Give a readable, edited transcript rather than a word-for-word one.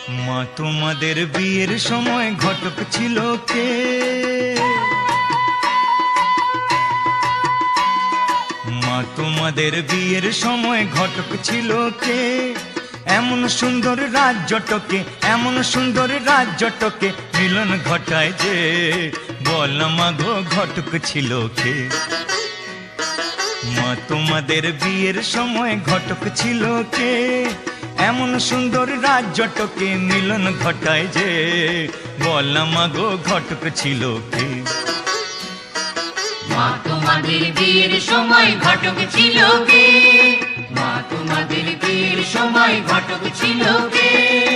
মা তোমাদের বিয়ের সময় ঘটক ছিল কে? মা তোমাদের বিয়ের সময় ঘটক ছিল কে? এমন সুন্দর রাজ্যটকে, এমন সুন্দর রাজ্যটকে মিলন ঘটায় যে, বল মা গো ঘটক ছিল কে? মা তোমাদের বিয়ের সময় ঘটক ছিল কে? এমন সুন্দর রাজ্যটকে মিলন ঘটায় যে, বল মা গো ঘটক ছিল কে? মা তোমাদের বিয়ের সময় ঘটক ছিল কে? মা তোমাদের বিয়ের সময় ঘটক ছিল কে?